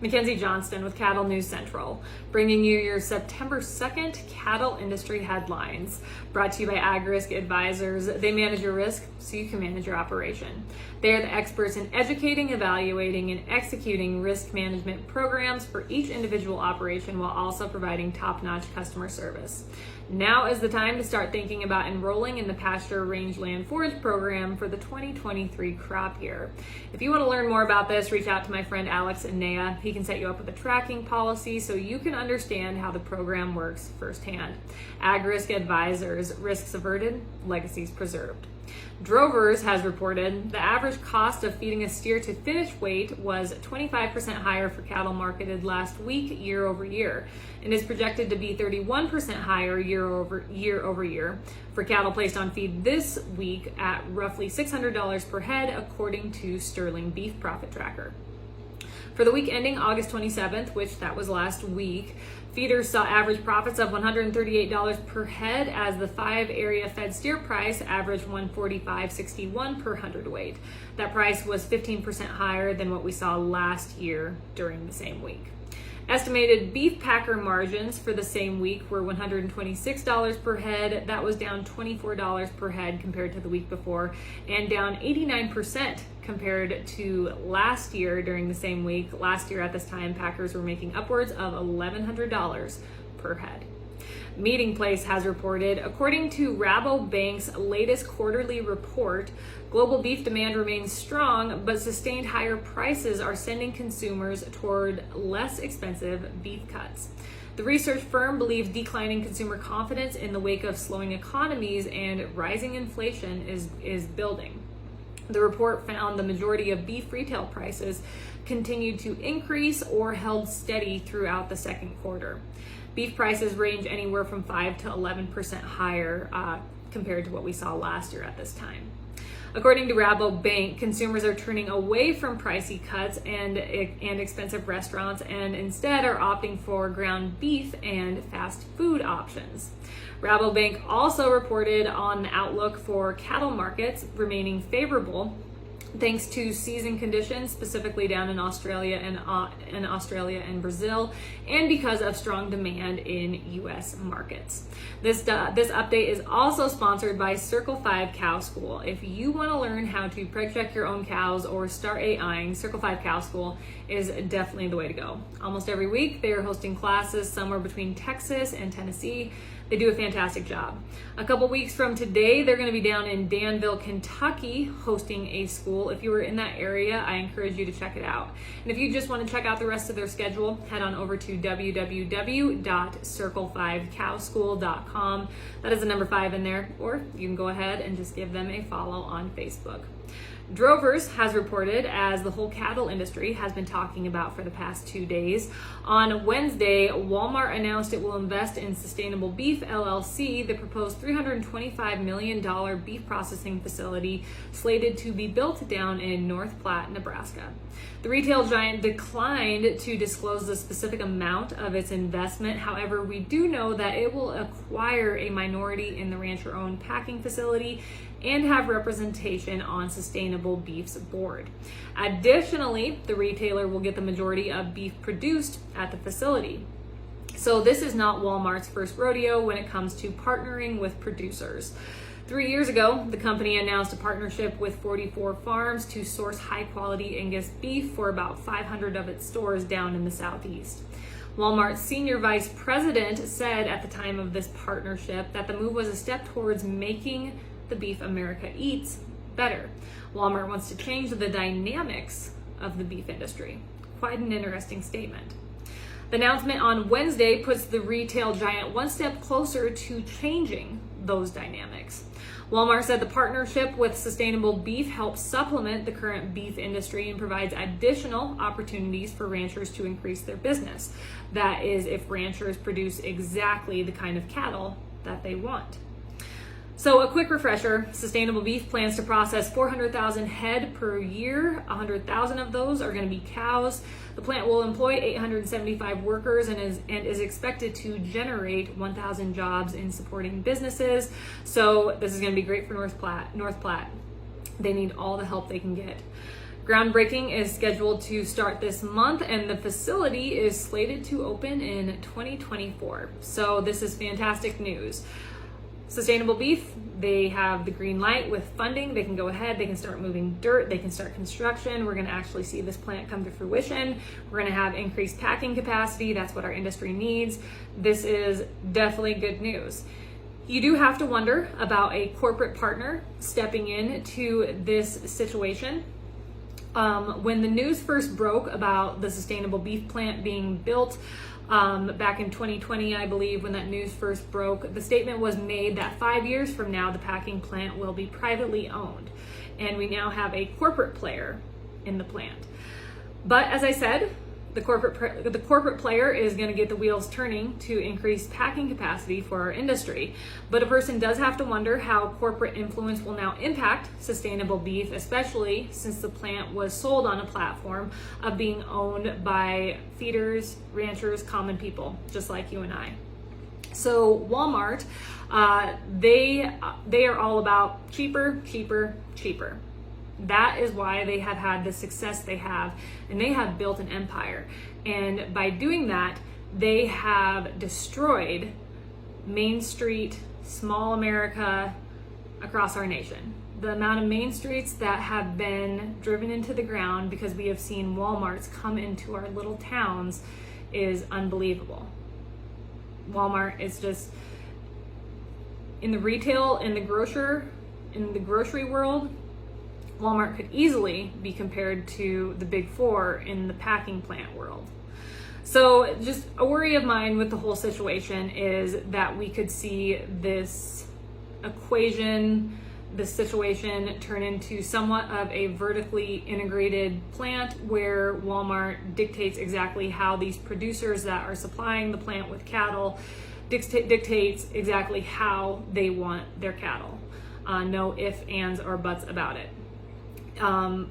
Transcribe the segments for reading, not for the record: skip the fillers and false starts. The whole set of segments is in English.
Mackenzie Johnston with Cattle News Central, bringing you your September 2nd cattle industry headlines. Brought to you by AgRisk Advisors. They manage your risk so you can manage your operation. They are the experts in educating, evaluating, and executing risk management programs for each individual operation while also providing top-notch customer service. Now is the time to start thinking about enrolling in the pasture rangeland forage program for the 2023 crop year. If you want to learn more about this, reach out to my friend Alex and Nea. He can set you up with a tracking policy so you can understand how the program works firsthand. AgRisk Advisors, risks averted, legacies preserved. Drovers has reported the average cost of feeding a steer to finish weight was 25% higher for cattle marketed last week year over year, and is projected to be 31% higher year over year for cattle placed on feed this week at roughly $600 per head, according to Sterling Beef Profit Tracker. For the week ending August 27th, which that was last week, feeders saw average profits of $138 per head as the 5 area fed steer price averaged $145.61 per hundredweight. That price was 15% higher than what we saw last year during the same week. Estimated beef packer margins for the same week were $126 per head. That was down $24 per head compared to the week before, and down 89% compared to last year during the same week. Last year at this time, packers were making upwards of $1,100 per head. Meeting Place has reported, according to Rabobank's latest quarterly report, global beef demand remains strong, but sustained higher prices are sending consumers toward less expensive beef cuts. The research firm believes declining consumer confidence in the wake of slowing economies and rising inflation is building. The report found the majority of beef retail prices continued to increase or held steady throughout the second quarter. Beef prices range anywhere from 5 to 11% higher compared to what we saw last year at this time. According to Rabobank, consumers are turning away from pricey cuts and expensive restaurants and instead are opting for ground beef and fast food options. Rabobank also reported on the outlook for cattle markets remaining favorable thanks to season conditions, specifically down in Australia and Brazil, and because of strong demand in U.S. markets. This update is also sponsored by Circle 5 Cow School. If you want to learn how to preg check your own cows or start AIing, Circle 5 Cow School is definitely the way to go. Almost every week, they are hosting classes somewhere between Texas and Tennessee. They do a fantastic job. A couple weeks from today, they're going to be down in Danville, Kentucky, hosting a school. If you are in that area, I encourage you to check it out. And if you just want to check out the rest of their schedule, head on over to www.circle5cowschool.com. That is the number 5 in there, or you can go ahead and just give them a follow on Facebook. Drovers has reported, as the whole cattle industry has been talking about for the past 2 days. On Wednesday, Walmart announced it will invest in Sustainable Beef LLC, the proposed $325 million beef processing facility slated to be built down in North Platte, Nebraska. The retail giant declined to disclose the specific amount of its investment. However, we do know that it will acquire a minority in the rancher-owned packing facility and have representation on Sustainable Beef's board. Additionally, the retailer will get the majority of beef produced at the facility. So this is not Walmart's first rodeo when it comes to partnering with producers. 3 years ago, the company announced a partnership with 44 farms to source high-quality Angus beef for about 500 of its stores down in the Southeast. Walmart's senior vice president said at the time of this partnership that the move was a step towards making the beef America eats better. Walmart wants to change the dynamics of the beef industry. Quite an interesting statement. The announcement on Wednesday puts the retail giant one step closer to changing those dynamics. Walmart said the partnership with Sustainable Beef helps supplement the current beef industry and provides additional opportunities for ranchers to increase their business. That is, if ranchers produce exactly the kind of cattle that they want. So a quick refresher, Sustainable Beef plans to process 400,000 head per year. 100,000 of those are going to be cows. The plant will employ 875 workers and is expected to generate 1,000 jobs in supporting businesses. So this is going to be great for North Platte. They need all the help they can get. Groundbreaking is scheduled to start this month, and the facility is slated to open in 2024. So this is fantastic news. Sustainable Beef, they have the green light with funding. They can go ahead, they can start moving dirt, they can start construction. We're going to actually see this plant come to fruition. We're going to have increased packing capacity. That's what our industry needs. This is definitely good news. You do have to wonder about a corporate partner stepping into this situation. When the news first broke about the Sustainable Beef plant being built, back in 2020, I believe, when that news first broke, the statement was made that 5 years from now, the packing plant will be privately owned. And we now have a corporate player in the plant. But as I said, the corporate player is going to get the wheels turning to increase packing capacity for our industry. But a person does have to wonder how corporate influence will now impact Sustainable Beef, especially since the plant was sold on a platform of being owned by feeders, ranchers, common people, just like you and I. So Walmart, they are all about cheaper, cheaper, cheaper. That is why they have had the success they have, and they have built an empire. And by doing that, they have destroyed Main Street, small America across our nation. The amount of main streets that have been driven into the ground because we have seen Walmarts come into our little towns is unbelievable. Walmart is just, in the retail, in the grocery world, Walmart could easily be compared to the big four in the packing plant world. So just a worry of mine with the whole situation is that we could see this situation turn into somewhat of a vertically integrated plant where Walmart dictates exactly how these producers that are supplying the plant with cattle dictates exactly how they want their cattle. No ifs, ands, or buts about it.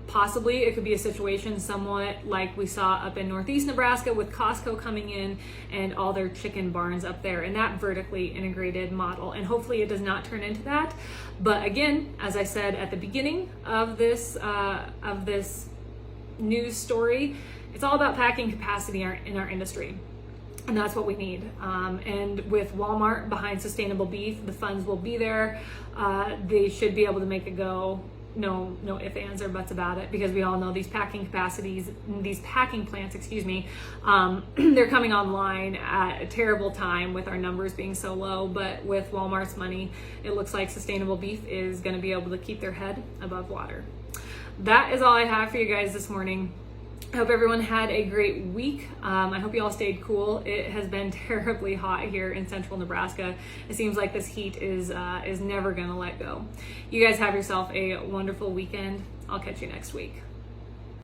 Possibly it could be a situation somewhat like we saw up in Northeast Nebraska with Costco coming in and all their chicken barns up there, and that vertically integrated model. And hopefully it does not turn into that. But again, as I said at the beginning of this news story, it's all about packing capacity in our industry. And that's what we need. And with Walmart behind Sustainable Beef, the funds will be there. They should be able to make it go. No ifs, ands, or buts about it, because we all know these packing plants, they're coming online at a terrible time with our numbers being so low. But with Walmart's money, it looks like Sustainable Beef is going to be able to keep their head above water. That is all I have for you guys this morning. I hope everyone had a great week. I hope you all stayed cool. It has been terribly hot here in central Nebraska. It seems like this heat is never gonna let go. You guys have yourself a wonderful weekend. I'll catch you next week.